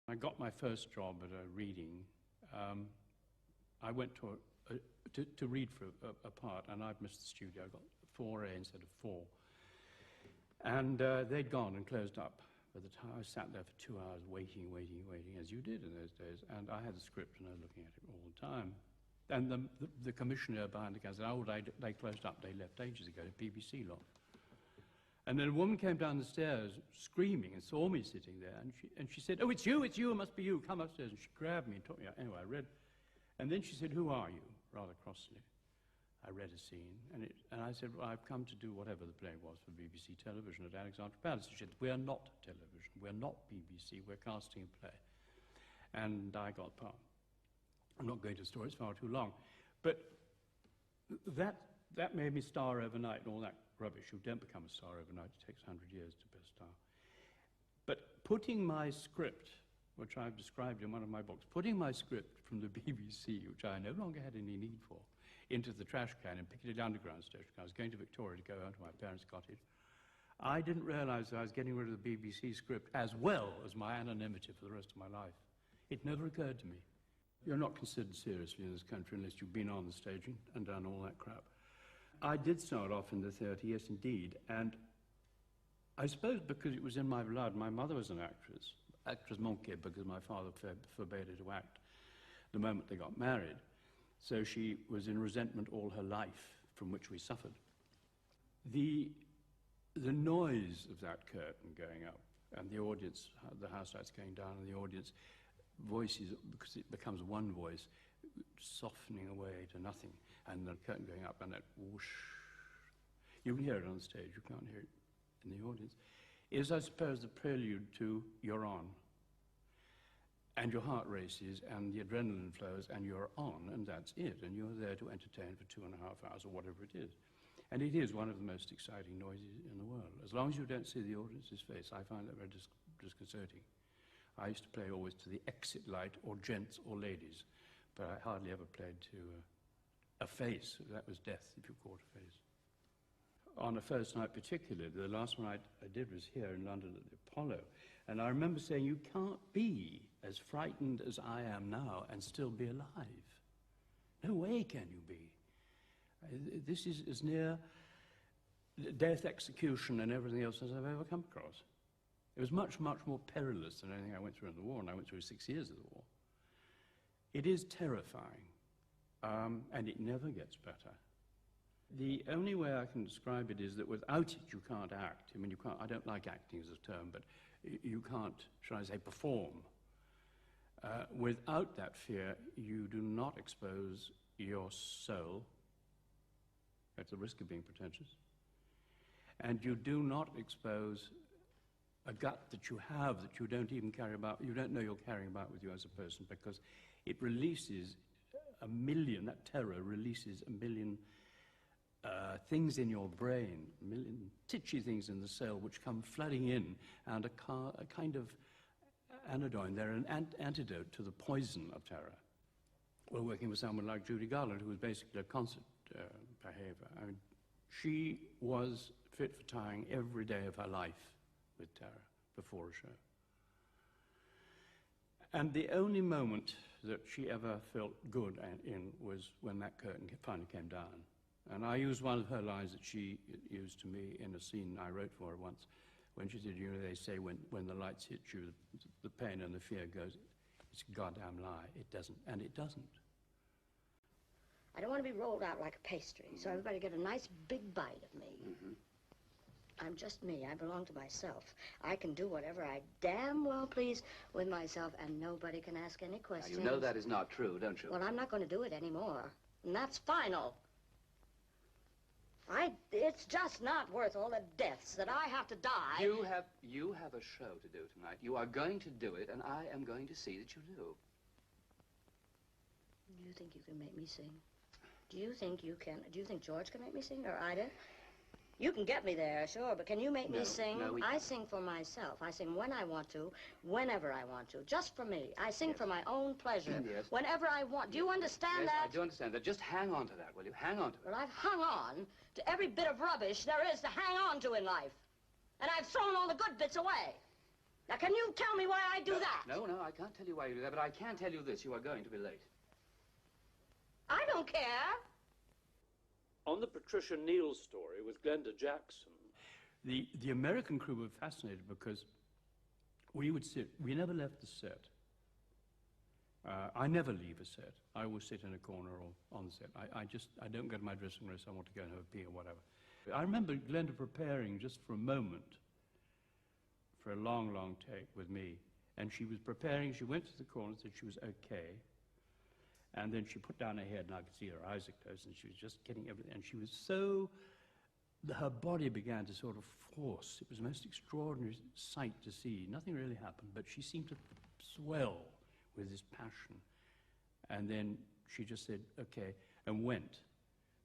I got my first job at a reading. I went to read for a part, and I'd missed the studio. I got 4A instead of 4. And they'd gone and closed up. By the time I sat there for 2 hours waiting, as you did in those days, and I had the script and I was looking at it all the time. And the commissioner behind the counter said, oh, they closed up, they left ages ago, the BBC lot. And then a woman came down the stairs screaming and saw me sitting there, and she said, oh, it's you, it must be you, come upstairs. And she grabbed me and took me out. Anyway, I read, and then she said, who are you, rather crossly. I read a scene, and I said, well, I've come to do whatever the play was for BBC television at Alexandra Palace. She said, we're not television, we're not BBC, we're casting a play. And I got part. I'm not going to the story, it's far too long. But that made me star overnight and all that rubbish. You don't become a star overnight, it takes 100 years to be a star. But putting my script, which I've described in one of my books, putting my script from the BBC, which I no longer had any need for, into the trash can in Piccadilly Underground station. I was going to Victoria to go home to my parents' cottage. I didn't realize that I was getting rid of the BBC script as well as my anonymity for the rest of my life. It never occurred to me. You're not considered seriously in this country unless you've been on the stage and done all that crap. I did start off in the theatre, yes indeed, and I suppose because it was in my blood. My mother was an actress monkey, because my father forbade her to act the moment they got married. So she was in resentment all her life, from which we suffered. The noise of that curtain going up, and the audience, the house lights going down, and the audience voices, because it becomes one voice, softening away to nothing, and the curtain going up, and that whoosh. You can hear it on stage, you can't hear it in the audience, is, I suppose, the prelude to you're on. And your heart races, and the adrenaline flows, and you're on, and that's it. And you're there to entertain for 2.5 hours, or whatever it is. And it is one of the most exciting noises in the world. As long as you don't see the audience's face, I find that very disconcerting. I used to play always to the exit light, or gents or ladies, but I hardly ever played to a face. That was death if you caught a face. On the first night particularly, the last one I did was here in London at the Apollo, and I remember saying, you can't be as frightened as I am now and still be alive. No way can you be. This is as near death, execution, and everything else as I've ever come across. It was much, much more perilous than anything I went through in the war, and I went through 6 years of the war. It is terrifying, and it never gets better. The only way I can describe it is that without it you can't act. I mean, you can't, I don't like acting as a term, but you can't, shall I say, perform. Without that fear, you do not expose your soul, at the risk of being pretentious, and you do not expose a gut that you have that you don't even carry about, you don't know you're carrying about with you as a person, because it releases that terror releases a million things in your brain, a million titchy things in the cell which come flooding in, and a kind of anodyne. They're an antidote to the poison of terror. We're working with someone like Judy Garland, who was basically a concert behavior. I mean, she was fit for tying every day of her life with terror before a show. And the only moment that she ever felt good in was when that curtain finally came down. And I used one of her lines that she used to me in a scene I wrote for her once, when she said, you know, they say when the lights hit you, the pain and the fear goes, it's a goddamn lie. It doesn't, and it doesn't. I don't want to be rolled out like a pastry, so everybody get a nice big bite of me. Mm-hmm. I'm just me. I belong to myself. I can do whatever I damn well please with myself, and nobody can ask any questions. Now, you know that is not true, don't you? Well, I'm not going to do it anymore, and that's final. It's just not worth all the deaths that I have to die. You have a show to do tonight. You are going to do it, and I am going to see that you do. Do you think you can make me sing? Do you think you can? Do you think George can make me sing, or Ida? You can get me there, sure, but can you make me sing? No, I sing for myself. I sing when I want to, whenever I want to, just for me. I sing for my own pleasure, whenever I want. Do you understand that? I do understand that. Just hang on to that, will you? Hang on to it. Well, I've hung on to every bit of rubbish there is to hang on to in life. And I've thrown all the good bits away. Now, can you tell me why I do that? No, I can't tell you why you do that, but I can tell you this. You are going to be late. I don't care. On the Patricia Neal story with Glenda Jackson, The American crew were fascinated because we never left the set. I never leave a set. I always sit in a corner or on the set. I don't go to my dressing room unless I want to go and have a pee or whatever. I remember Glenda preparing just for a moment for a long, long take with me. And she was preparing, she went to the corner and said she was okay. And then she put down her head, and I could see her eyes are closed, and she was just getting everything. And she was so, her body began to sort of force. It was the most extraordinary sight to see. Nothing really happened, but she seemed to swell with this passion. And then she just said, okay, and went.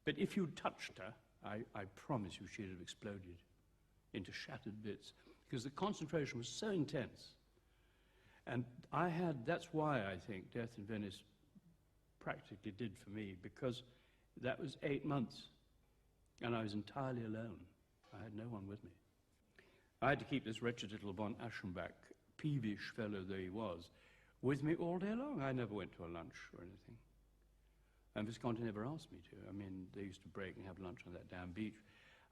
But if you touched her, I promise you she'd have exploded into shattered bits, because the concentration was so intense. And that's why I think Death in Venice practically did for me, because that was 8 months, and I was entirely alone. I had no one with me. I had to keep this wretched little von Aschenbach, peevish fellow though he was, with me all day long. I never went to a lunch or anything. And Visconti never asked me to. I mean, they used to break and have lunch on that damn beach.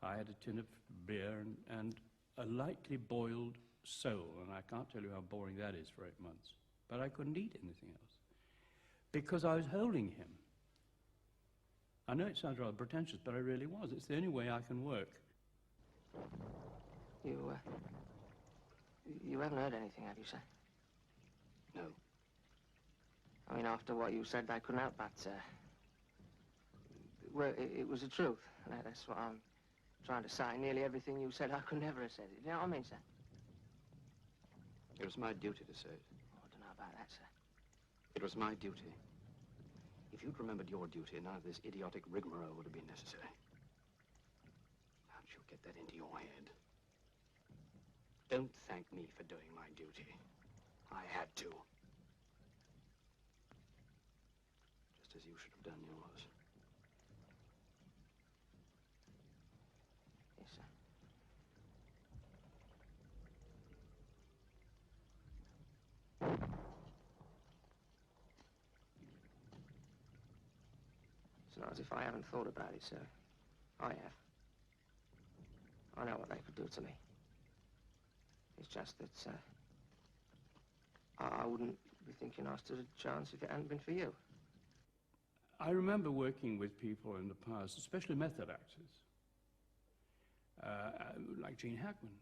I had a tin of beer and a lightly boiled sole, and I can't tell you how boring that is for 8 months. But I couldn't eat anything else, because I was holding him. I know it sounds rather pretentious, but I really was. It's the only way I can work. You haven't heard anything, have you, sir? No. I mean, after what you said, I couldn't help but, well, it was the truth. That's what I'm trying to say. Nearly everything you said, I could never have said it. You know what I mean, sir? It was my duty to say it. Oh, I don't know about that, sir. It was my duty. If you'd remembered your duty, none of this idiotic rigmarole would have been necessary. How did you get that into your head? Don't thank me for doing my duty. I had to. Just as you should have done yours. Yes, sir. It's not as if I haven't thought about it, sir. I have. I know what they could do to me. It's just that, I wouldn't be thinking I stood a chance if it hadn't been for you. I remember working with people in the past, especially method actors, like Gene Hackman,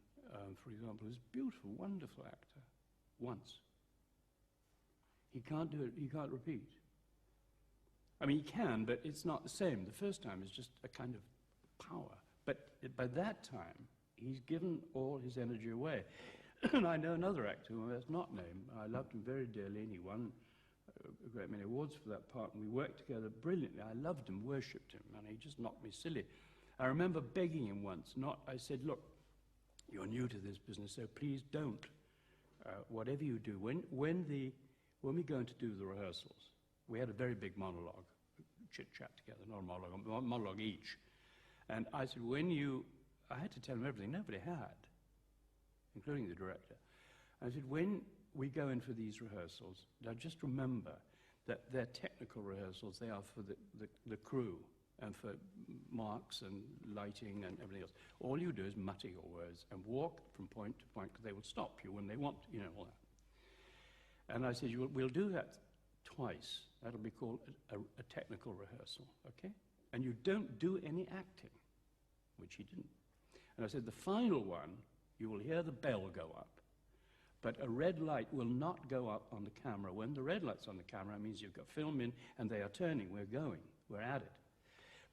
for example, is a beautiful, wonderful actor, once. He can't do it, he can't repeat. I mean, he can, but it's not the same. The first time is just a kind of power. But by that time, he's given all his energy away. And I know another actor who is not named. I loved him very dearly, and he won a great many awards for that part, and we worked together brilliantly. I loved him, worshipped him, and he just knocked me silly. I remember begging him once, I said, look, you're new to this business, so please don't. Whatever you do, when we go in to do the rehearsals, we had a very big monologue, chit-chat together, not a monologue each. And I said, I had to tell him everything nobody had, including the director. I said, when we go in for these rehearsals, now just remember that they're technical rehearsals. They are for the crew and for marks and lighting and everything else. All you do is mutter your words and walk from point to point, because they will stop you when they want, all that. And I said, we'll do that twice. That'll be called a technical rehearsal, okay? And you don't do any acting, which he didn't. And I said, the final one, you will hear the bell go up, but a red light will not go up on the camera. When the red light's on the camera, it means you've got film in and they are turning. We're going. We're at it.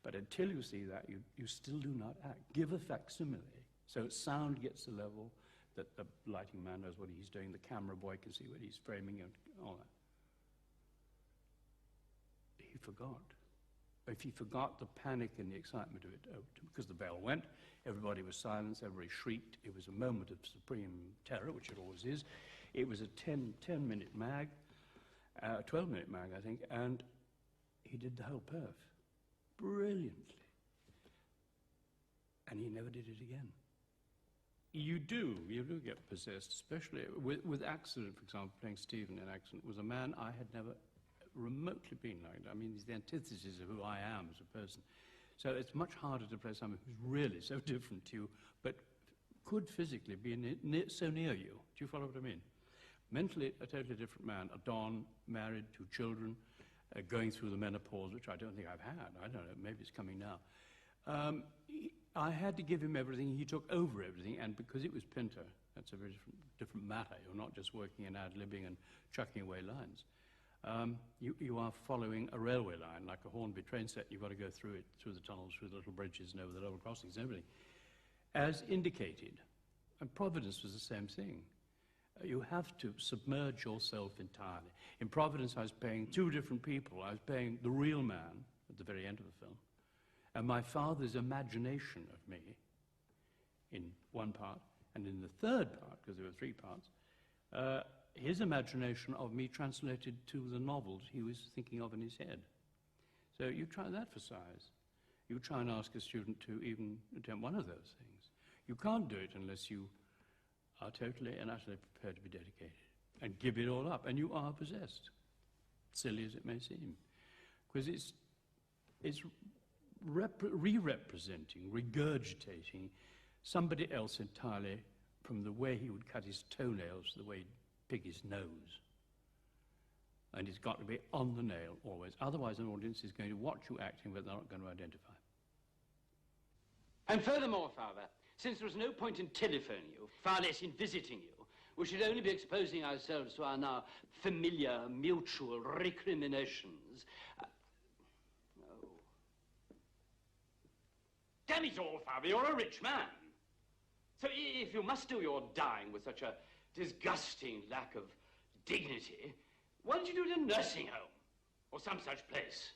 But until you see that, you still do not act. Give a facsimile. So sound gets the level that the lighting man knows what he's doing. The camera boy can see what he's framing and all that. He forgot. If he forgot the panic and the excitement of it, because the bell went, everybody was silenced, everybody shrieked. It was a moment of supreme terror, which it always is. It was a 10-minute mag, 12-minute mag, I think, and he did the whole perf brilliantly. And he never did it again. You do get possessed, especially with Accident, for example. Playing Stephen in Accident was a man I had never remotely been like. I mean, he's the antithesis of who I am as a person. So it's much harder to play someone who's really so different to you, but could physically be so near you. Do you follow what I mean? Mentally, a totally different man. A Don, married, 2 children, going through the menopause, which I don't think I've had. I don't know, maybe it's coming now. I had to give him everything. He took over everything, and because it was Pinter, that's a very different matter. You're not just working and ad-libbing and chucking away lines. You are following a railway line, like a Hornby train set. You've got to go through it, through the tunnels, through the little bridges, and over the level crossings and everything. As indicated, and Providence was the same thing. You have to submerge yourself entirely. In Providence, I was playing 2 different people. I was playing the real man at the very end of the film, and my father's imagination of me in one part, and in the third part, because there were 3 parts, his imagination of me translated to the novels he was thinking of in his head. So you try that for size. You try and ask a student to even attempt one of those things. You can't do it unless you are totally and utterly prepared to be dedicated and give it all up, and you are possessed, silly as it may seem, because it's re-representing, regurgitating somebody else entirely, from the way he would cut his toenails to the way he'd pick his nose. And it's got to be on the nail always. Otherwise, an audience is going to watch you acting, but they're not going to identify. And furthermore, Father, since there was no point in telephoning you, far less in visiting you, we should only be exposing ourselves to our now familiar mutual recriminations. No. Damn it all, Father, you're a rich man. So if you must do your dying with such a disgusting lack of dignity, why don't you do it in a nursing home or some such place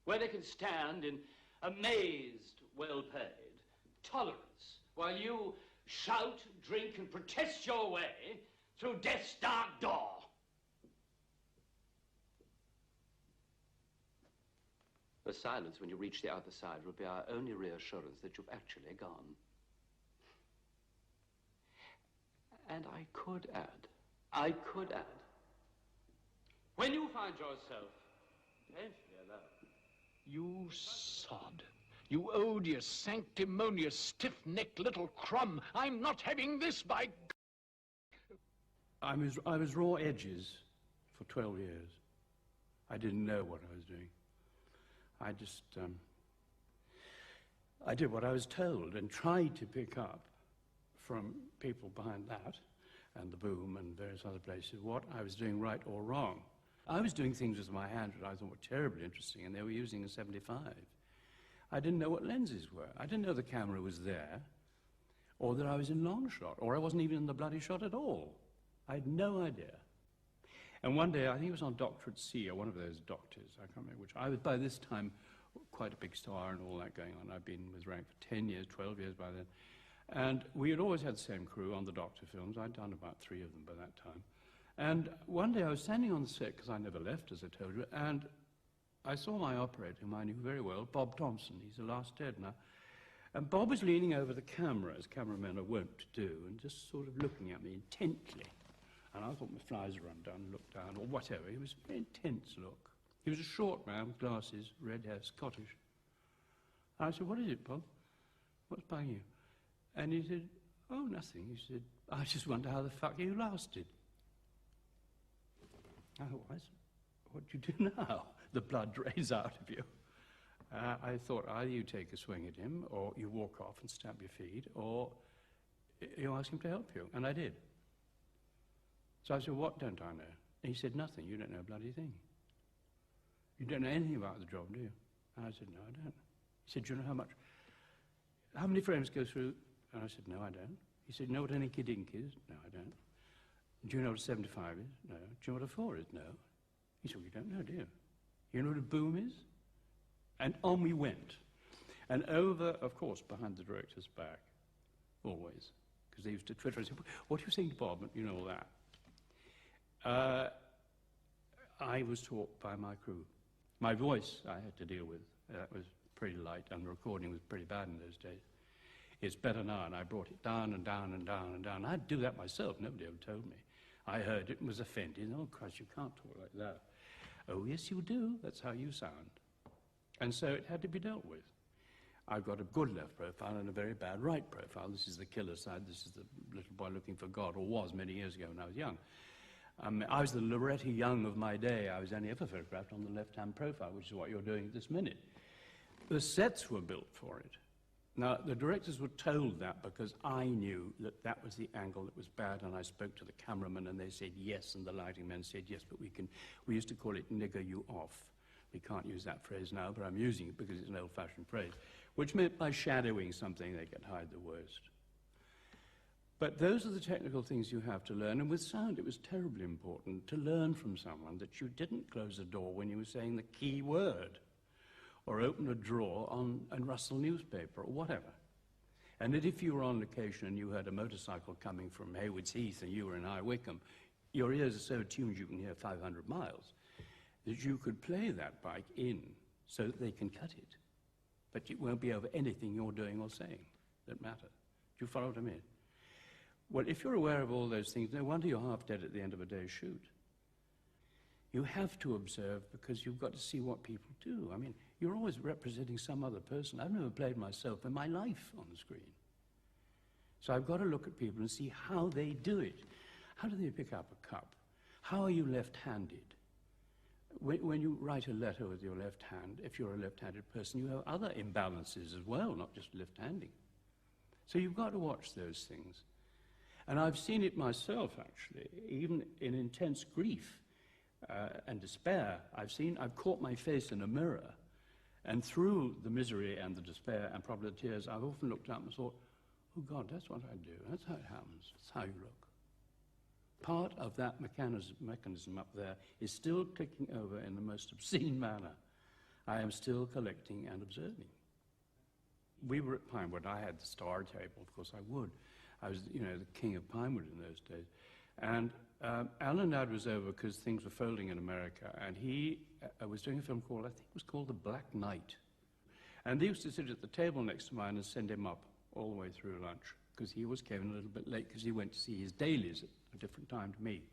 where they can stand in amazed, well-paid tolerance while you shout, drink, and protest your way through death's dark door? The silence when you reach the other side will be our only reassurance that you've actually gone. And I could add, when you find yourself painfully alone. You sod. You odious, sanctimonious, stiff-necked little crumb. I'm not having this, by G— I was raw edges for 12 years. I didn't know what I was doing. I just, I did what I was told and tried to pick up from people behind that and the Boom and various other places what I was doing right or wrong. I was doing things with my hand that I thought were terribly interesting, and they were using a 75. I didn't know what lenses were. I didn't know the camera was there, or that I was in long shot, or I wasn't even in the bloody shot at all. I had no idea. And one day, I think it was on Doctor at Sea, or one of those doctors, I can't remember which. I was, by this time, quite a big star and all that going on. I'd been with Rank for 10 years, 12 years by then. And we had always had the same crew on the Doctor films. I'd done about 3 of them by that time. And one day I was standing on the set, because I never left, as I told you, and I saw my operator, whom I knew very well, Bob Thompson. He's the last dead now. And Bob was leaning over the camera, as cameramen are wont to do, and just sort of looking at me intently. And I thought my flies were undone, looked down, or whatever. It was a very intense look. He was a short man with glasses, red hair, Scottish. And I said, "What is it, Bob? What's bugging you?" And he said, "Oh, nothing." He said, "I just wonder how the fuck you lasted." I thought, what do you do now? The blood drains out of you. I thought, either you take a swing at him, or you walk off and stamp your feet, or you ask him to help you. And I did. So I said, "What don't I know?" And he said, "Nothing. You don't know a bloody thing. You don't know anything about the job, do you?" And I said, "No, I don't." He said, "Do you know how many frames go through?" And I said, "No, I don't." He said, "You know what an inky-dink is?" "No, I don't." "Do you know what a 75 is?" "No." "Do you know what a 4 is?" "No." He said, "Well, you don't know, do you? You know what a boom is?" And on we went. And over, of course, behind the director's back, always, because they used to Twitter and say, "What are you saying to Bob?" You know all that. I was taught by my crew. My voice I had to deal with. That was pretty light, and the recording was pretty bad in those days. It's better now, and I brought it down and down and down and down. I'd do that myself. Nobody ever told me. I heard it and was offended. Oh, Christ, you can't talk like that. Oh, yes, you do. That's how you sound. And so it had to be dealt with. I've got a good left profile and a very bad right profile. This is the killer side. This is the little boy looking for God, or was many years ago when I was young. I was the Loretta Young of my day. I was only ever photographed on the left-hand profile, which is what you're doing at this minute. The sets were built for it. Now, the directors were told that because I knew that that was the angle that was bad, and I spoke to the cameraman, and they said yes, and the lighting men said yes, but we used to call it nigger you off. We can't use that phrase now, but I'm using it because it's an old-fashioned phrase, which meant by shadowing something, they could hide the worst. But those are the technical things you have to learn, and with sound, it was terribly important to learn from someone that you didn't close a door when you were saying the key word, or open a drawer and rustle newspaper, or whatever. And that if you were on location and you heard a motorcycle coming from Haywards Heath and you were in High Wycombe, your ears are so attuned you can hear 500 miles, that you could play that bike in so that they can cut it. But it won't be over anything you're doing or saying that matters. Do you follow what I mean? Well, if you're aware of all those things, no wonder you're half dead at the end of a day's shoot. You have to observe because you've got to see what people do. I mean, you're always representing some other person. I've never played myself in my life on the screen. So I've got to look at people and see how they do it. How do they pick up a cup? How are you left-handed? When you write a letter with your left hand, if you're a left-handed person, you have other imbalances as well, not just left-handing. So you've got to watch those things. And I've seen it myself, actually, even in intense grief and despair. I've caught my face in a mirror, and through the misery and the despair and probably the tears, I've often looked up and thought, oh God, that's what I do. That's how it happens. That's how you look. Part of that mechanism up there is still clicking over in the most obscene manner. I am still collecting and observing. We were at Pinewood. I had the star table. Of course I would. I was, the king of Pinewood in those days. And Alan Ladd was over because things were folding in America, and he was doing a film called, I think it was called The Black Knight. And they used to sit at the table next to mine and send him up all the way through lunch, because he always came in a little bit late because he went to see his dailies at a different time to me.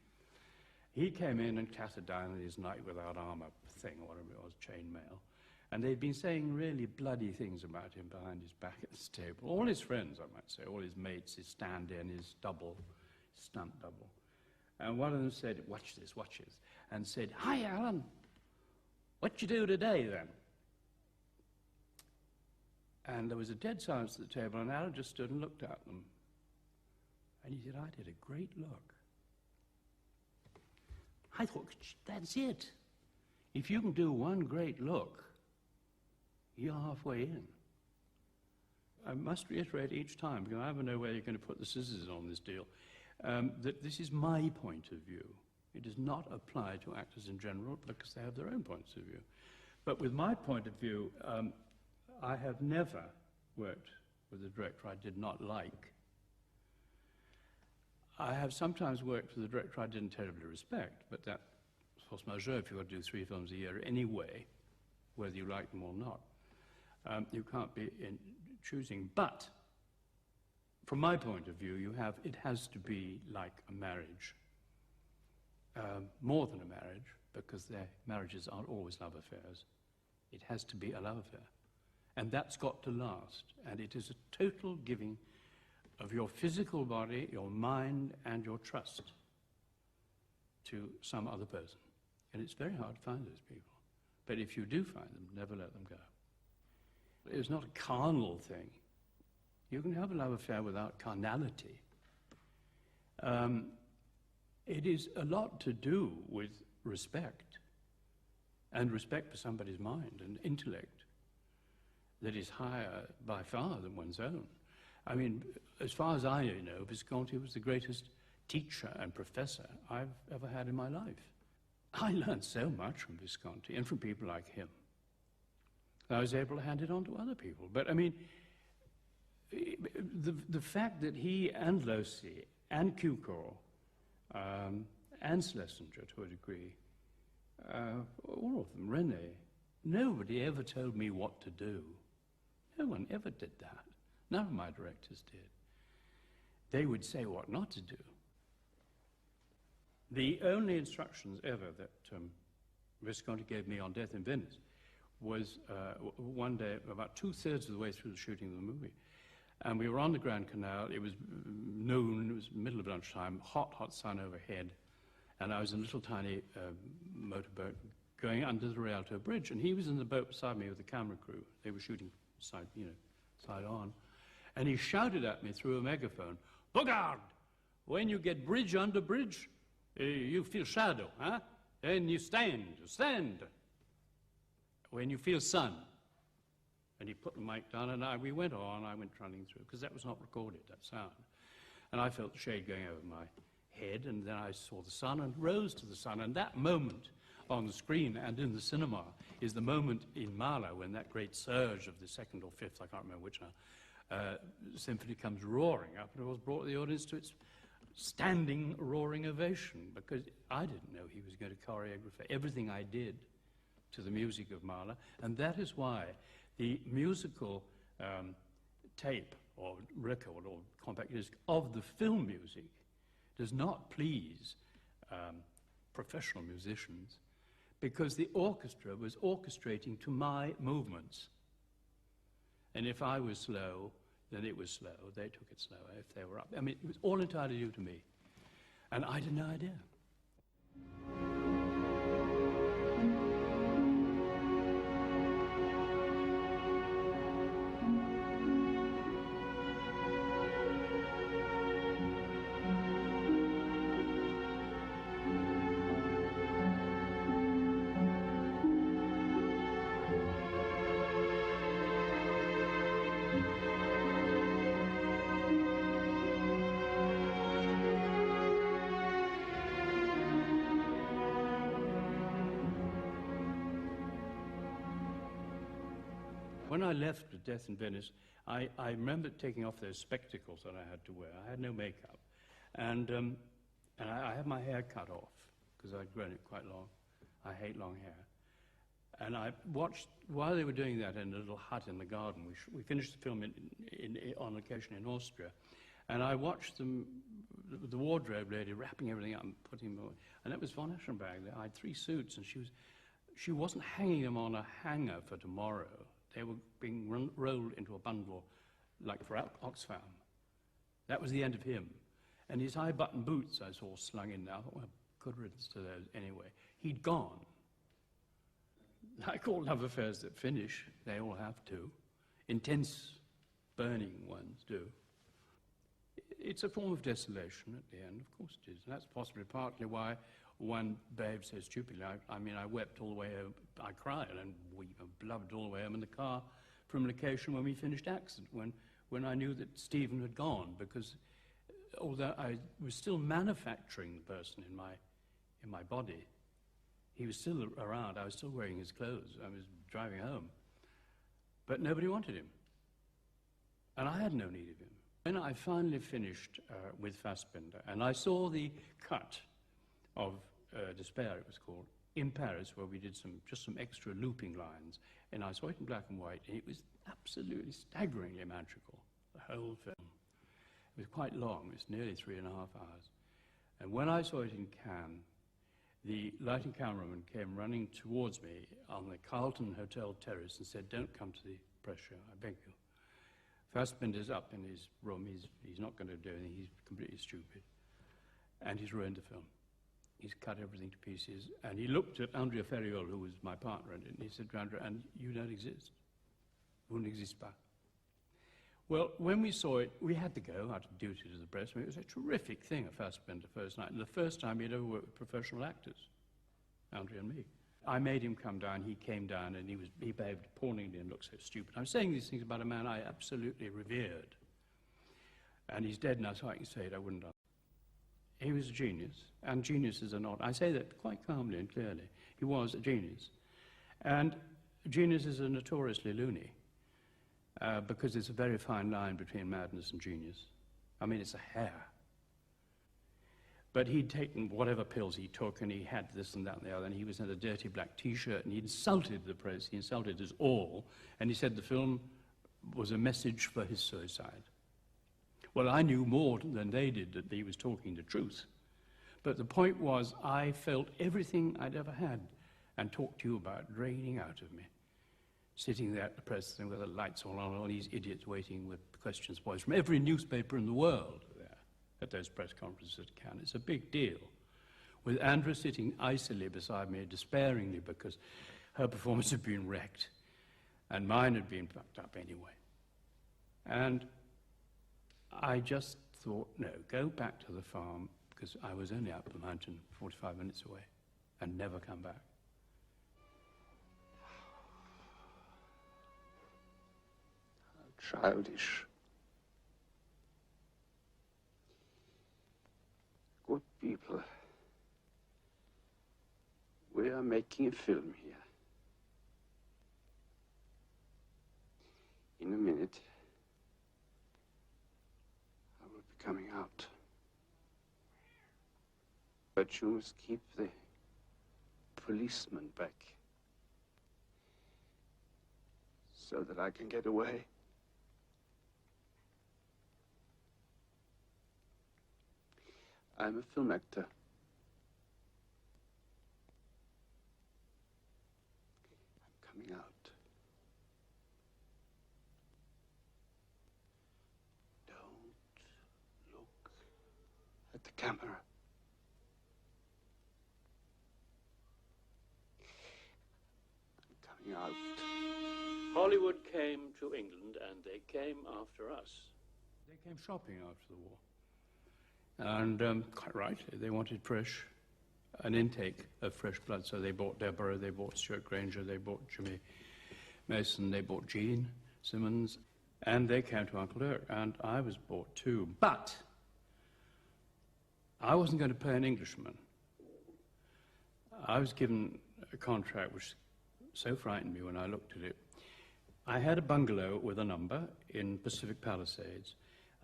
He came in and clattered down in his knight without armor thing, or whatever it was, chainmail. And they'd been saying really bloody things about him behind his back at this table. All his friends, I might say, all his mates, his stand-in, his stunt double. And one of them said, watch this, and said, hi, Alan, what you do today, then? And there was a dead silence at the table, and Alan just stood and looked at them. And he said, I did a great look. I thought, that's it. If you can do one great look, you're halfway in. I must reiterate each time, because I never know where you're going to put the scissors on this deal, that this is my point of view. It does not apply to actors in general, because they have their own points of view. But with my point of view, I have never worked with a director I did not like. I have sometimes worked with a director I didn't terribly respect, but that's force majeure if you've got to do 3 films a year anyway, whether you like them or not. You can't be choosing. But from my point of view, it has to be like a marriage. More than a marriage, because their marriages aren't always love affairs. It has to be a love affair. And that's got to last. And it is a total giving of your physical body, your mind, and your trust to some other person. And it's very hard to find those people. But if you do find them, never let them go. It's not a carnal thing. You can have a love affair without carnality. It is a lot to do with respect, and respect for somebody's mind and intellect that is higher by far than one's own. I mean, as far as I know, Visconti was the greatest teacher and professor I've ever had in my life. I learned so much from Visconti and from people like him. I was able to hand it on to other people. But I mean, the fact that he and Losi and Cukor and Schlesinger to a degree, all of them, René, nobody ever told me what to do. No one ever did that. None of my directors did. They would say what not to do. The only instructions ever that Visconti gave me on Death in Venice was one day, about 2/3 of the way through the shooting of the movie, and we were on the Grand Canal. It was noon, it was middle of lunchtime, hot, hot sun overhead, and I was in a little tiny motorboat going under the Rialto Bridge, and he was in the boat beside me with the camera crew. They were shooting side on, and he shouted at me through a megaphone, "Bogarde, when you get bridge under bridge, you feel shadow, huh? Then you stand. When you feel sun." And he put the mic down, and we went on. I went running through, because that was not recorded, that sound. And I felt the shade going over my head, and then I saw the sun and rose to the sun. And that moment on the screen and in the cinema is the moment in Mahler when that great surge of the second or fifth, I can't remember which now, symphony comes roaring up, and it was brought the audience to its standing, roaring ovation, because I didn't know he was going to choreograph everything I did to the music of Mahler, and that is why the musical tape or record or compact disc of the film music does not please professional musicians, because the orchestra was orchestrating to my movements. And if I was slow, then it was slow. They took it slower if they were up. I mean, it was all entirely due to me. And I had no idea. When I left the Death in Venice, I remember taking off those spectacles that I had to wear. I had no makeup. And I had my hair cut off, because I'd grown it quite long. I hate long hair. And I watched, while they were doing that in a little hut in the garden, we finished the film on location in Austria, and I watched them, the wardrobe lady wrapping everything up and putting them away. And that was von Eschenberg. I had 3 suits, and she wasn't hanging them on a hanger for tomorrow. They were being rolled into a bundle, like for Oxfam. That was the end of him. And his high-button boots I saw slung in there. I thought, well, good riddance to those anyway. He'd gone. Like all love affairs that finish, they all have to. Intense, burning ones do. It's a form of desolation at the end, of course it is. And that's possibly partly why one behaved so stupidly. I mean, I wept all the way home. I cried and blubbed all the way home in the car from location when we finished Accident, when I knew that Stephen had gone, because although I was still manufacturing the person in my body, he was still around. I was still wearing his clothes. I was driving home. But nobody wanted him. And I had no need of him. When I finally finished with Fassbinder, and I saw the cut of Despair, it was called, in Paris, where we did just some extra looping lines, and I saw it in black and white, and it was absolutely staggeringly magical, the whole film. It was quite long. It was nearly 3.5 hours. And when I saw it in Cannes, the lighting cameraman came running towards me on the Carlton Hotel terrace and said, "Don't come to the press show, I beg you. Fassbinder's up in his room. He's not going to do anything. He's completely stupid. And he's ruined the film. He's cut everything to pieces." And he looked at Andrea Ferriol, who was my partner in it, and he said, "Andrea, and you don't exist. Vous n'existez pas." Well, when we saw it, we had to go out of duty to the press. I mean, it was a terrific thing, a Fassbinder first night, and the first time he'd ever worked with professional actors, Andrea and me. I made him come down. He came down, and he behaved appallingly and looked so stupid. I'm saying these things about a man I absolutely revered. And he's dead now, so I can say it. I wouldn't have. He was a genius, and geniuses are not. I say that quite calmly and clearly. He was a genius. And geniuses are notoriously loony, because there's a very fine line between madness and genius. I mean, it's a hair. But he'd taken whatever pills he took, and he had this and that and the other, and he was in a dirty black T-shirt, and he insulted the press. He insulted us all, and he said the film was a message for his suicide. Well, I knew more than they did that he was talking the truth. But the point was, I felt everything I'd ever had and talked to you about draining out of me. Sitting there at the press thing with the lights all on, all these idiots waiting with questions boys from every newspaper in the world there at those press conferences at Cannes. It's a big deal. With Andra sitting icily beside me, despairingly, because her performance had been wrecked and mine had been fucked up anyway. And I just thought, no, go back to the farm, because I was only up the mountain 45 minutes away, and never come back. Childish. Good people. We are making a film here. In a minute, I will be coming out. But you must keep the policeman back, so that I can get away. I'm a film actor. I'm coming out. Don't look at the camera. I'm coming out. Hollywood came to England, and they came after us. They came shopping after the war. And quite rightly, they wanted an intake of fresh blood. So they bought Deborah, they bought Stuart Granger, they bought Jimmy Mason, they bought Jean Simmons, and they came to Uncle Dirk, and I was bought too. But I wasn't going to play an Englishman. I was given a contract which so frightened me when I looked at it. I had a bungalow with a number in Pacific Palisades.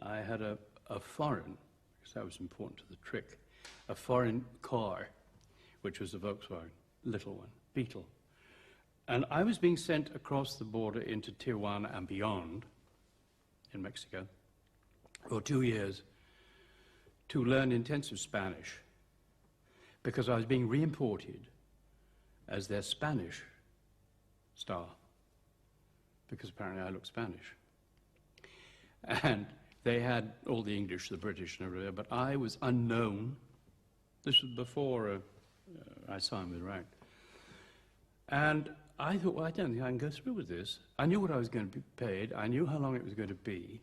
I had a foreign, because that was important to the trick, a foreign car, which was a Volkswagen, little one, Beetle. And I was being sent across the border into Tijuana and beyond, in Mexico, for 2 years to learn intensive Spanish, because I was being re-imported as their Spanish star, because apparently I look Spanish. And they had all the English, the British, and everything, but I was unknown. This was before I signed with Rank. And I thought, well, I don't think I can go through with this. I knew what I was going to be paid. I knew how long it was going to be.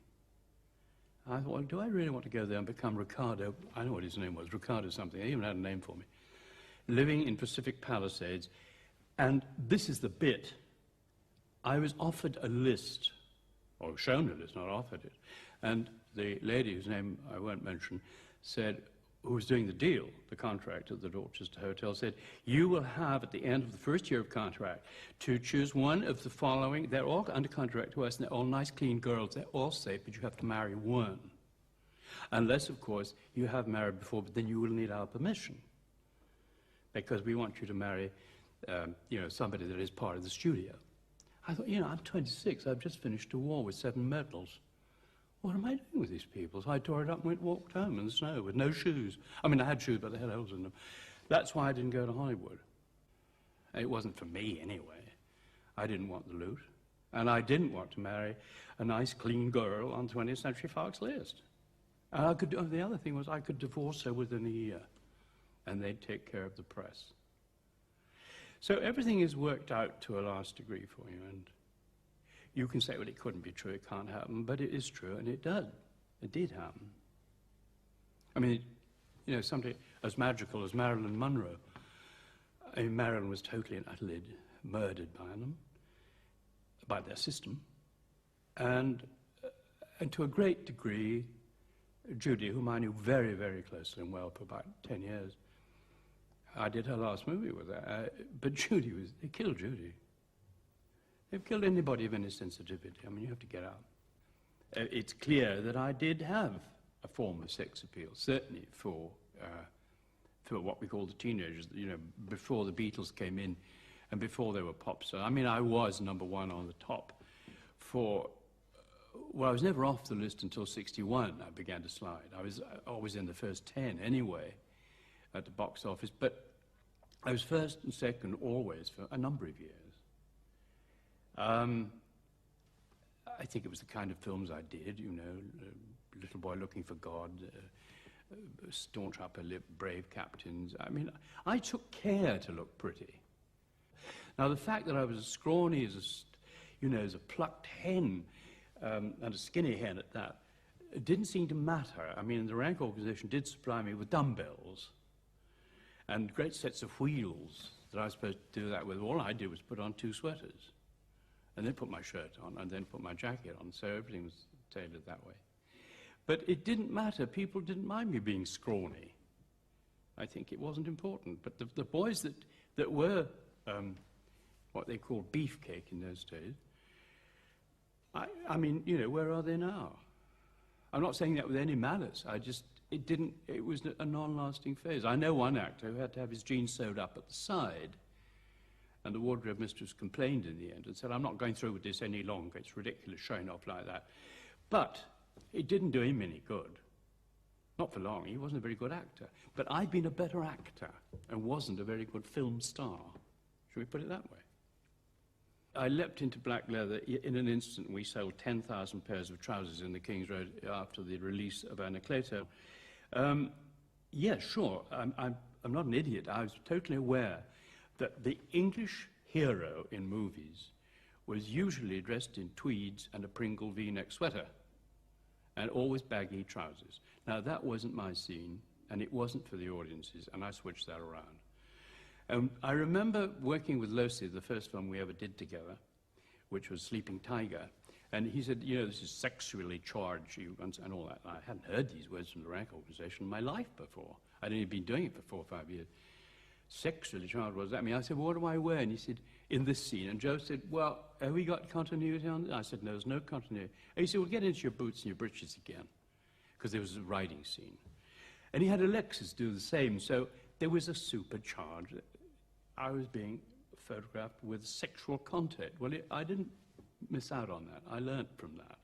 I thought, well, do I really want to go there and become Ricardo? I know what his name was, Ricardo something. He even had a name for me. Living in Pacific Palisades. And this is the bit. I was offered a list, or shown a list, not offered it. And the lady, whose name I won't mention, said, who was doing the deal, the contract at the Dorchester Hotel, said, you will have, at the end of the first year of contract, to choose one of the following. They're all under contract to us, and they're all nice, clean girls. They're all safe, but you have to marry one. Unless, of course, you have married before, but then you will need our permission, because we want you to marry, somebody that is part of the studio. I thought, I'm 26. I've just finished a war with 7 medals. What am I doing with these people? So I tore it up and walked home in the snow with no shoes. I mean, I had shoes, but they had holes in them. That's why I didn't go to Hollywood. It wasn't for me, anyway. I didn't want the loot. And I didn't want to marry a nice, clean girl on 20th Century Fox list. And the other thing was I could divorce her within a year, and they'd take care of the press. So everything is worked out to a last degree for you, and you can say, well, it couldn't be true, it can't happen, but it is true, and it did. It did happen. I mean, something as magical as Marilyn Monroe. I mean, Marilyn was totally and utterly murdered by them, by their system, and to a great degree, Judy, whom I knew very, very closely and well for about 10 years, I did her last movie with her, but they killed Judy. They've killed anybody of any sensitivity. I mean, you have to get out. It's clear that I did have a form of sex appeal, certainly for what we call the teenagers, before the Beatles came in and before they were pop stars. I mean, I was #1 on the top for well, I was never off the list until 61. I began to slide. I was always in the first 10 anyway at the box office, but I was first and second always for a number of years. I think it was the kind of films I did, you know, Little Boy Looking for God, Staunch Upper Lip, Brave Captains. I mean, I took care to look pretty. Now, the fact that I was as scrawny as as a plucked hen, and a skinny hen at that, it didn't seem to matter. I mean, the rank organization did supply me with dumbbells and great sets of wheels that I was supposed to do that with. All I did was put on 2 sweaters and then put my shirt on and then put my jacket on, so everything was tailored that way. But it didn't matter. People didn't mind me being scrawny. I think it wasn't important. But the boys that were what they called beefcake in those days, I mean, you know, where are they now? I'm not saying that with any malice. It was a non-lasting phase. I know one actor who had to have his jeans sewed up at the side, and the wardrobe mistress complained in the end and said, I'm not going through with this any longer. It's ridiculous showing off like that. But it didn't do him any good. Not for long. He wasn't a very good actor. But I'd been a better actor and wasn't a very good film star. Should we put it that way? I leapt into black leather. In an instant, we sold 10,000 pairs of trousers in the King's Road after the release of Anecdotes. Yeah, sure. I'm not an idiot. I was totally aware that the English hero in movies was usually dressed in tweeds and a Pringle V-neck sweater, and always baggy trousers. Now, that wasn't my scene, and it wasn't for the audiences, and I switched that around. I remember working with Lucy, the first film we ever did together, which was Sleeping Tiger, and he said, you know, this is sexually charged, and all that. I hadn't heard these words from the rank organization in my life before. I'd only been doing it for 4 or 5 years. Sexually charged, what does that mean? I said, well, what do I wear? And he said, in this scene. And Joe said, well, have we got continuity on this? I said, no, there's no continuity. And he said, well, get into your boots and your breeches again, because there was a riding scene. And he had Alexis do the same, so there was a supercharge. I was being photographed with sexual content. Well, I didn't miss out on that. I learnt from that.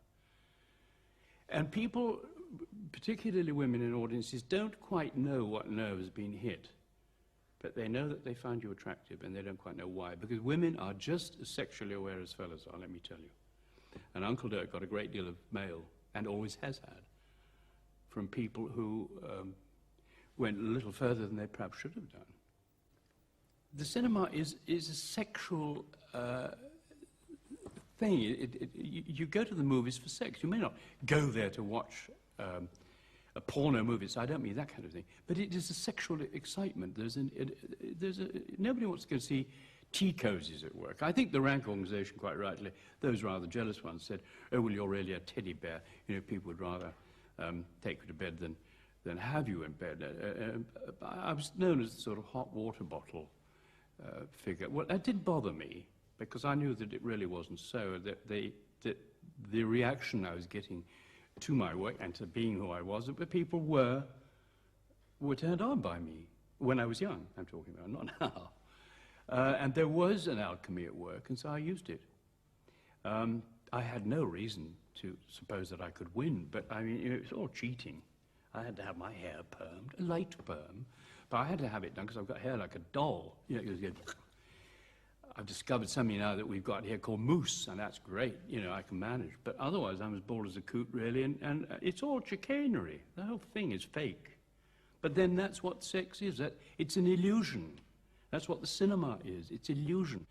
And people, particularly women in audiences, don't quite know what nerve has been hit. But they know that they find you attractive, and they don't quite know why. Because women are just as sexually aware as fellas are, let me tell you. And Uncle Dirk got a great deal of mail, and always has had, from people who went a little further than they perhaps should have done. The cinema is a sexual thing. You go to the movies for sex. You may not go there to watch a porno movie, so I don't mean that kind of thing. But it is a sexual excitement. Nobody wants to go see tea cozies at work. I think the rank organization, quite rightly, those rather jealous ones said, oh, well, you're really a teddy bear. You know, people would rather take you to bed than have you in bed. I was known as the sort of hot water bottle figure. Well, that didn't bother me, because I knew that it really wasn't so, that the reaction I was getting to my work and to being who I was, that people were turned on by me when I was young, I'm talking about, not now. And there was an alchemy at work, and so I used it. I had no reason to suppose that I could win, but I mean, it was all cheating. I had to have my hair permed, a light perm, but I had to have it done because I've got hair like a doll. You know, I've discovered something now that we've got here called mousse, and that's great. You know, I can manage. But otherwise, I'm as bald as a coot, really, and it's all chicanery. The whole thing is fake. But then that's what sex is. It's an illusion. That's what the cinema is. It's illusion.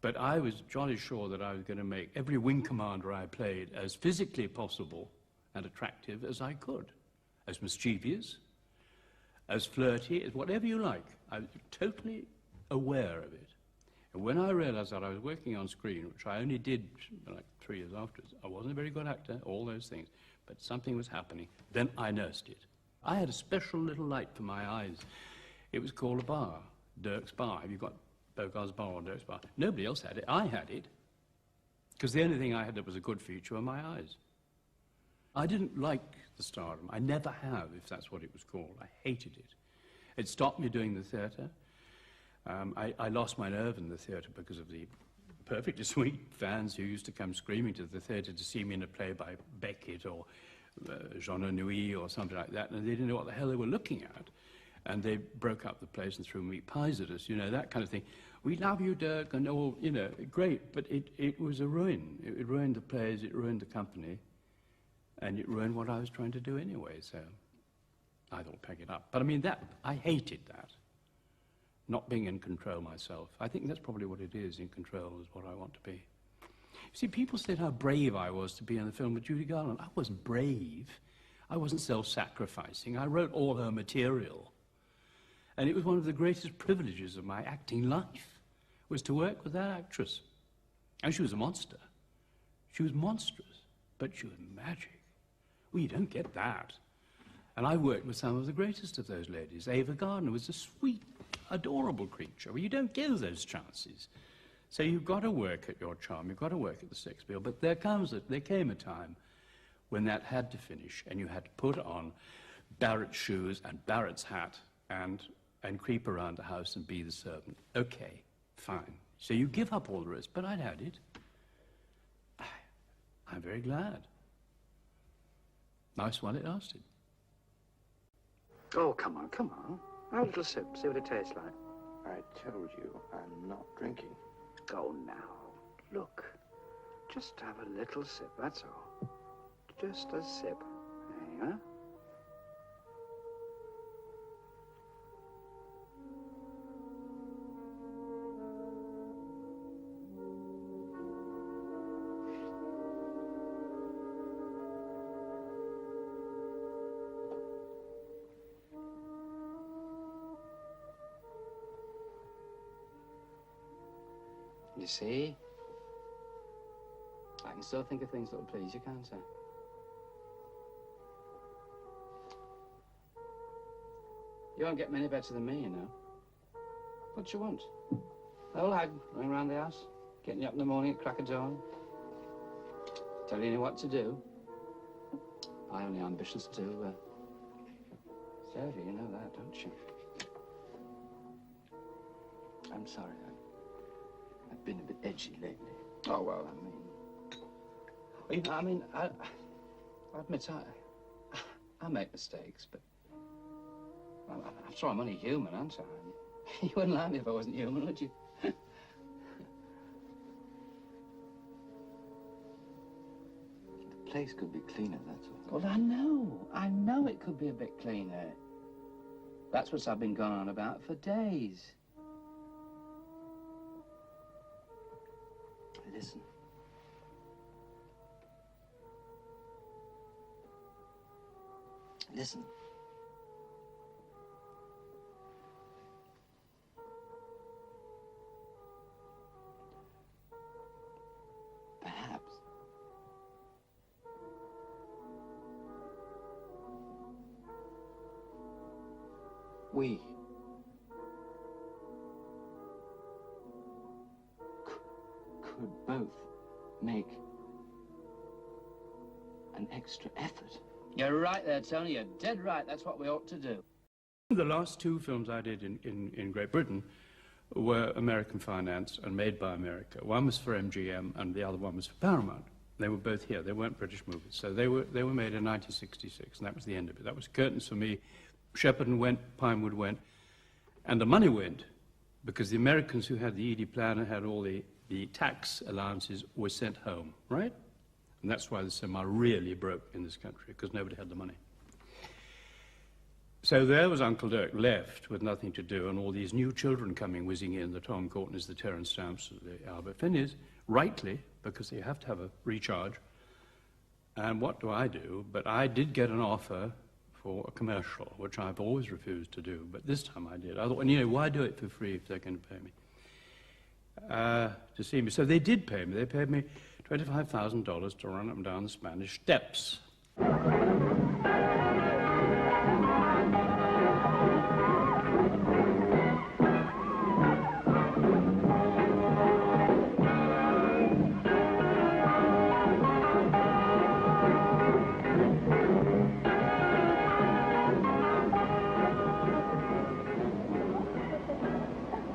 But I was jolly sure that I was going to make every wing commander I played as physically possible and attractive as I could, as mischievous, as flirty, as whatever you like. I was totally aware of it. And when I realized that I was working on screen, which I only did like 3 years afterwards, I wasn't a very good actor, all those things, but something was happening, then I nursed it. I had a special little light for my eyes. It was called a bar, Dirk's Bar. Have you got Bogarde's bar or Dirk's Bar? Nobody else had it. I had it, because the only thing I had that was a good feature were my eyes. I didn't like the stardom. I never have, if that's what it was called. I hated it. It stopped me doing the theatre. I lost my nerve in the theatre because of the perfectly sweet fans who used to come screaming to the theatre to see me in a play by Beckett or Jean Anouilh or something like that, and they didn't know what the hell they were looking at. And they broke up the place and threw meat pies at us, you know, that kind of thing. We love you, Dirk, and all, you know, great, but it was a ruin. It ruined the plays, it ruined the company, and it ruined what I was trying to do anyway, so I thought, pack it up. But I mean, I hated that, not being in control myself. I think that's probably what it is, in control is what I want to be. You see, people said how brave I was to be in the film with Judy Garland. I wasn't brave. I wasn't self-sacrificing. I wrote all her material. And it was one of the greatest privileges of my acting life, was to work with that actress. And she was a monster. She was monstrous, but she was magic. Well, you don't get that. And I worked with some of the greatest of those ladies. Ava Gardner was a sweet, adorable creature. Well, you don't get those chances. So you've got to work at your charm. You've got to work at the sex appeal. But there came a time when that had to finish, and you had to put on Barrett's shoes and Barrett's hat and creep around the house and be the servant. Okay, fine. So you give up all the rest, but I'd had it. I'm very glad. Nice while it lasted. Oh, come on, come on. Have a little sip, see what it tastes like. I told you I'm not drinking. Go now. Look. Just have a little sip, that's all. Just a sip. There you are. You see? I can still think of things that will please you, can't I? You won't get many better than me, you know. What you want? The old hag running around the house, getting you up in the morning at crack of dawn, telling you what to do. My only ambition's to serve you, you know that, don't you? I'm sorry, I've been a bit edgy lately. Oh, well, I admit I make mistakes, but after all, I'm only human, aren't I? You wouldn't like me if I wasn't human, would you? The place could be cleaner, that's all. Well, I know it could be a bit cleaner. That's what I've been going on about for days. Listen. Listen. Perhaps we could both make an extra effort. You're right there, Tony. You're dead right. That's what we ought to do. The last two films I did in Great Britain were American financed and made by America. One was for MGM and the other one was for Paramount. They were both here. They weren't British movies. So they were made in 1966, and that was the end of it. That was curtains for me. Shepperton went, Pinewood went, and the money went because the Americans who had the Edie plan and had all the tax allowances were sent home, right? And that's why the cinema really broke in this country, because nobody had the money. So there was Uncle Dirk left with nothing to do, and all these new children coming whizzing in, the Tom Courtneys, the Terence Stamps, the Albert Finneys, rightly, because they have to have a recharge. And what do? But I did get an offer for a commercial, which I've always refused to do, but this time I did. I thought, well, you know, why do it for free if they're going to pay me? To see me. So they did pay me. They paid me $25,000 to run up and down the Spanish Steps.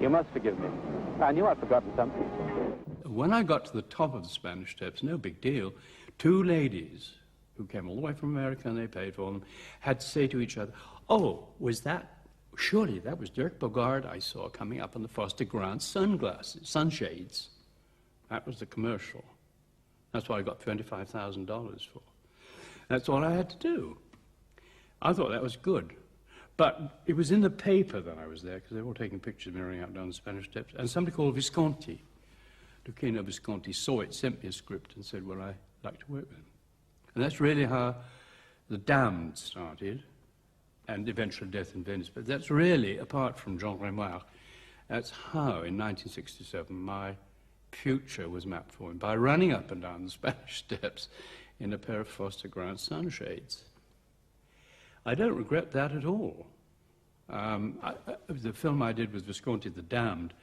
You must forgive me. I knew I'd forgotten something. when I got to the top of the Spanish Steps, no big deal, two ladies who came all the way from America and they paid for them, had to say to each other, oh, surely that was Dirk Bogarde I saw coming up on the Foster Grant sunshades. That was the commercial. That's what I got $25,000 for. That's all I had to do. I thought that was good. But it was in the paper that I was there, because they were all taking pictures of me running up down the Spanish Steps, and somebody called Visconti, Luchino Visconti, saw it, sent me a script and said, well, I'd like to work with him. And that's really how The Damned started, and eventually Death in Venice. But that's really, apart from Jean Renoir, that's how, in 1967, my future was mapped for me, by running up and down the Spanish Steps in a pair of Foster Grant sunshades. I don't regret that at all. The film I did with Visconti, The Damned,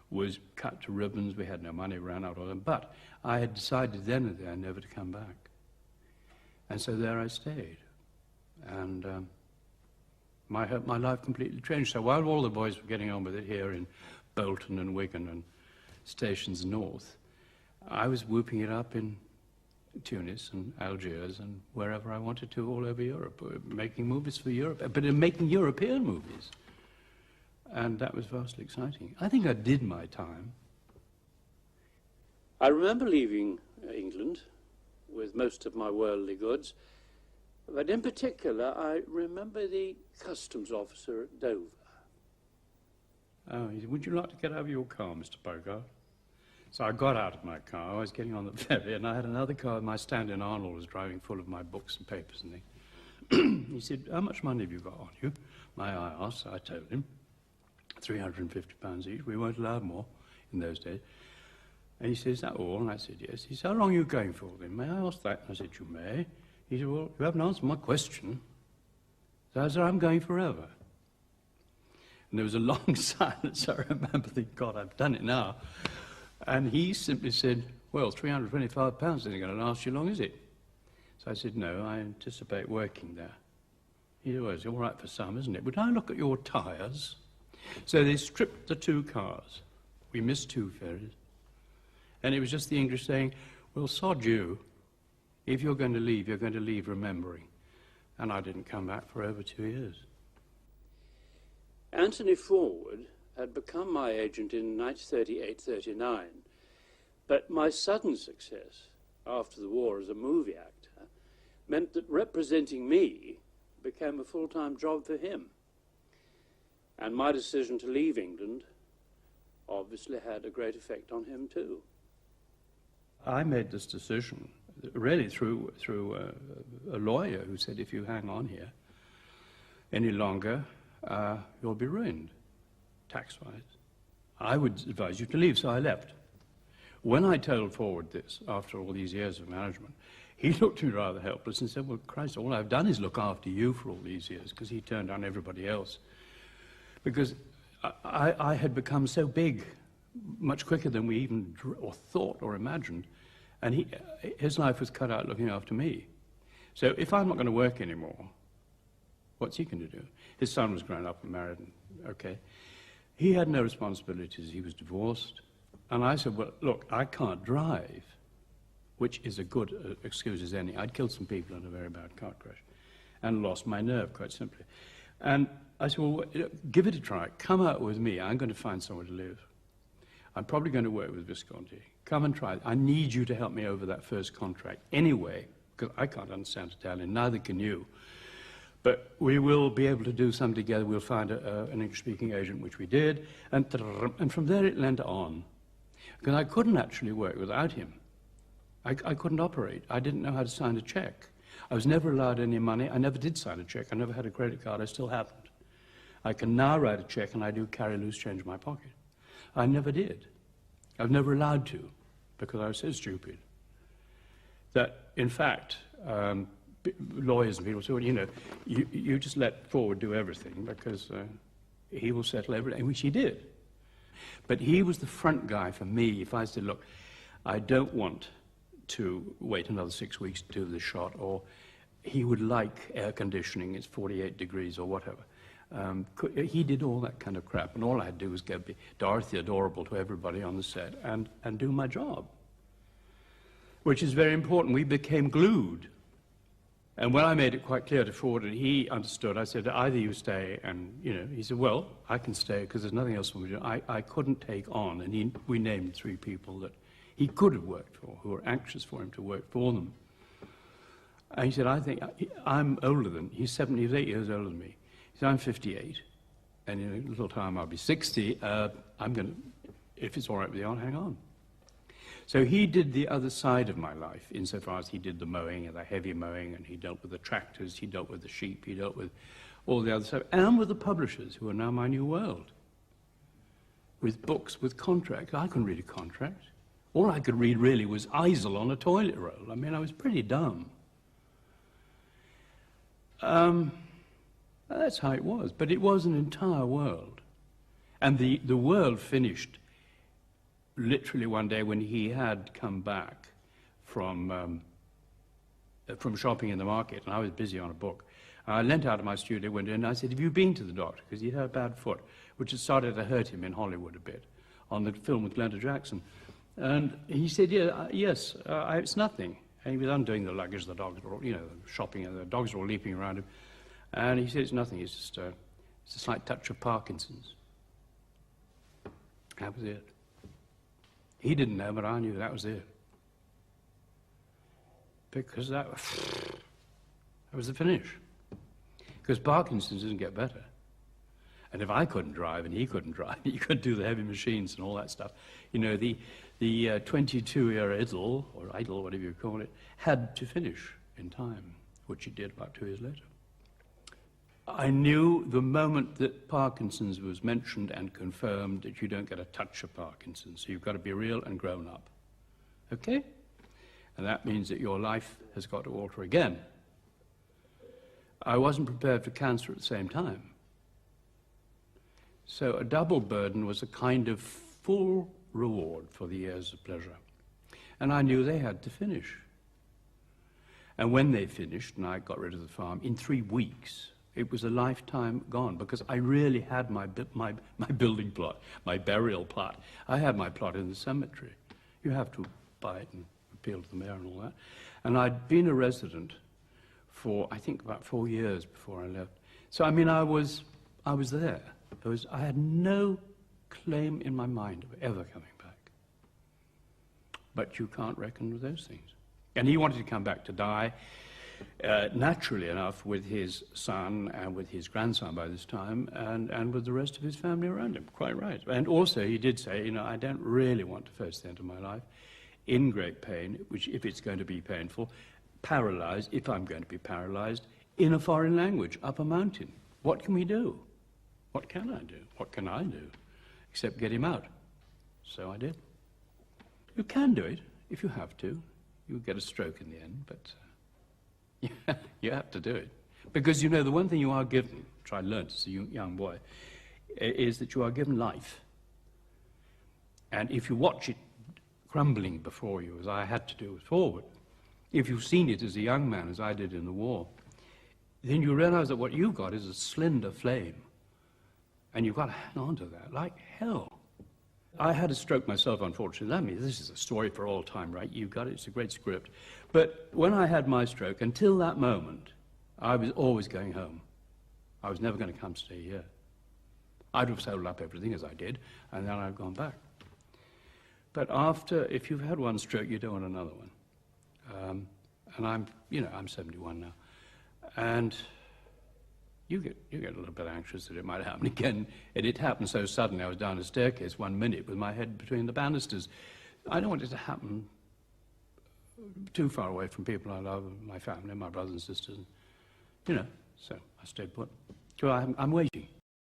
was cut to ribbons. We had no money, ran out of them. But I had decided then and there never to come back. And so there I stayed. And my life completely changed. So while all the boys were getting on with it here in Bolton and Wigan and stations north, I was whooping it up in Tunis and Algiers and wherever I wanted to all over Europe, making movies for Europe, but making European movies. And that was vastly exciting. I think I did my time. I remember leaving England with most of my worldly goods, but in particular, I remember the customs officer at Dover. Oh, he said, would you like to get out of your car, Mr. Bogarde? So I got out of my car, I was getting on the ferry, and I had another car, my stand-in Arnold was driving full of my books and papers and things. He said, how much money have you got on you? I asked, I told him, £350 each. We weren't allowed more in those days. And he said, is that all? And I said, yes. He said, how long are you going for then? May I ask that? And I said, you may. He said, well, you haven't answered my question. So I said, I'm going forever. And there was a long silence. I remember thinking, God, I've done it now. And he simply said, well, £325 isn't going to last you long, is it? So I said, no, I anticipate working there. He said, well, it's all right for some, isn't it? Would I look at your tyres? So they stripped the two cars. We missed two ferries. And it was just the English saying, well, sod you. If you're going to leave remembering. And I didn't come back for over 2 years. Anthony Forward had become my agent in 1938-39, but my sudden success after the war as a movie actor meant that representing me became a full-time job for him. And my decision to leave England obviously had a great effect on him too. I made this decision really through a lawyer who said, if you hang on here any longer, you'll be ruined, tax-wise. I would advise you to leave, so I left. When I told Forward this, after all these years of management, he looked at me rather helpless and said, well, Christ, all I've done is look after you for all these years, because he turned down everybody else. Because I had become so big, much quicker than we even thought or imagined, and his life was cut out looking after me. So if I'm not going to work anymore, what's he going to do? His son was grown up and married, and okay. He had no responsibilities. He was divorced. And I said, well, look, I can't drive, which is a good excuse as any. I'd killed some people in a very bad car crash and lost my nerve, quite simply. And I said, well, give it a try. Come out with me. I'm going to find somewhere to live. I'm probably going to work with Visconti. Come and try it. I need you to help me over that first contract anyway, because I can't understand Italian. Neither can you. But we will be able to do something together. We'll find an English-speaking agent, which we did. And from there it went on. Because I couldn't actually work without him. I couldn't operate. I didn't know how to sign a check. I was never allowed any money. I never did sign a check. I never had a credit card. I still haven't. I can now write a check, and I do carry loose change in my pocket. I never did. I was never allowed to, because I was so stupid. That, in fact, lawyers and people say, well, you know, you just let Forward do everything, because he will settle everything, which he did. But he was the front guy for me. If I said, look, I don't want to wait another 6 weeks to do the shot, or he would like air conditioning, it's 48 degrees or whatever. He did all that kind of crap, and all I had to do was go be Dorothy adorable to everybody on the set and do my job, which is very important. We became glued. And when I made it quite clear to Ford, and he understood, I said, either you stay, and, you know, he said, well, I can stay because there's nothing else for me to do. I couldn't take on, and we named 3 people that he could have worked for, who were anxious for him to work for them. And he said, I think, I'm older than, he's 8 years older than me. He said, I'm 58, and in a little time I'll be 60. I'm going to, if it's all right with you, I'll hang on. So he did the other side of my life, insofar as he did the mowing and the heavy mowing, and he dealt with the tractors, he dealt with the sheep, he dealt with all the other stuff, and with the publishers, who are now my new world. With books, with contracts. I couldn't read a contract. All I could read really was Eisel on a toilet roll. I mean, I was pretty dumb. That's how it was. But it was an entire world. And the world finished literally one day when he had come back from shopping in the market, and I was busy on a book. I leant out of my studio window and I said, have you been to the doctor? Because he had a bad foot, which had started to hurt him in Hollywood a bit, on the film with Glenda Jackson. And he said, yeah, yes, it's nothing. And he was undoing the luggage, the dogs were all, you know, shopping, and the dogs were all leaping around him. And he said, it's nothing, it's just it's a slight touch of Parkinson's. That was it. He didn't know, but I knew that was it. Because that was the finish. Because Parkinson's doesn't get better. And if I couldn't drive and he couldn't drive, he could do the heavy machines and all that stuff. You know, the 22-year idol, or idol, whatever you call it, had to finish in time, which he did about 2 years later. I knew the moment that Parkinson's was mentioned and confirmed that you don't get a touch of Parkinson's, so you've got to be real and grown up. Okay? And that means that your life has got to alter again. I wasn't prepared for cancer at the same time. So a double burden was a kind of full reward for the years of pleasure. And I knew they had to finish. And when they finished, and I got rid of the farm, in 3 weeks, it was a lifetime gone, because I really had my building plot, my burial plot. I had my plot in the cemetery. You have to buy it and appeal to the mayor and all that. And I'd been a resident for, I think, about 4 years before I left. So, I mean, I was there. I had no claim in my mind of ever coming back. But you can't reckon with those things. And he wanted to come back to die, naturally enough, with his son and with his grandson by this time, and with the rest of his family around him. Quite right. And also he did say, you know, I don't really want to face the end of my life in great pain, which, if it's going to be painful, paralyzed, if I'm going to be paralyzed, in a foreign language, up a mountain. What can we do? What can I do? What can I do? Except get him out. So I did. You can do it if you have to. You'll get a stroke in the end, but you have to do it. Because, you know, the one thing you are given, which I learned as a young boy, is that you are given life. And if you watch it crumbling before you, as I had to do forward, if you've seen it as a young man, as I did in the war, then you realize that what you've got is a slender flame. And you've got to hang on to that like hell. I had a stroke myself, unfortunately. I mean, this is a story for all time, right? You've got it. It's a great script. But when I had my stroke, until that moment, I was always going home. I was never going to come stay here. I'd have sold up everything, as I did, and then I'd gone back. But after, if you've had one stroke, you don't want another one. And I'm 71 now. And you get a little bit anxious that it might happen again. And it happened so suddenly. I was down a staircase 1 minute with my head between the banisters. I don't want it to happen too far away from people I love, my family, my brothers and sisters. You know, so I stayed put. So I'm waiting.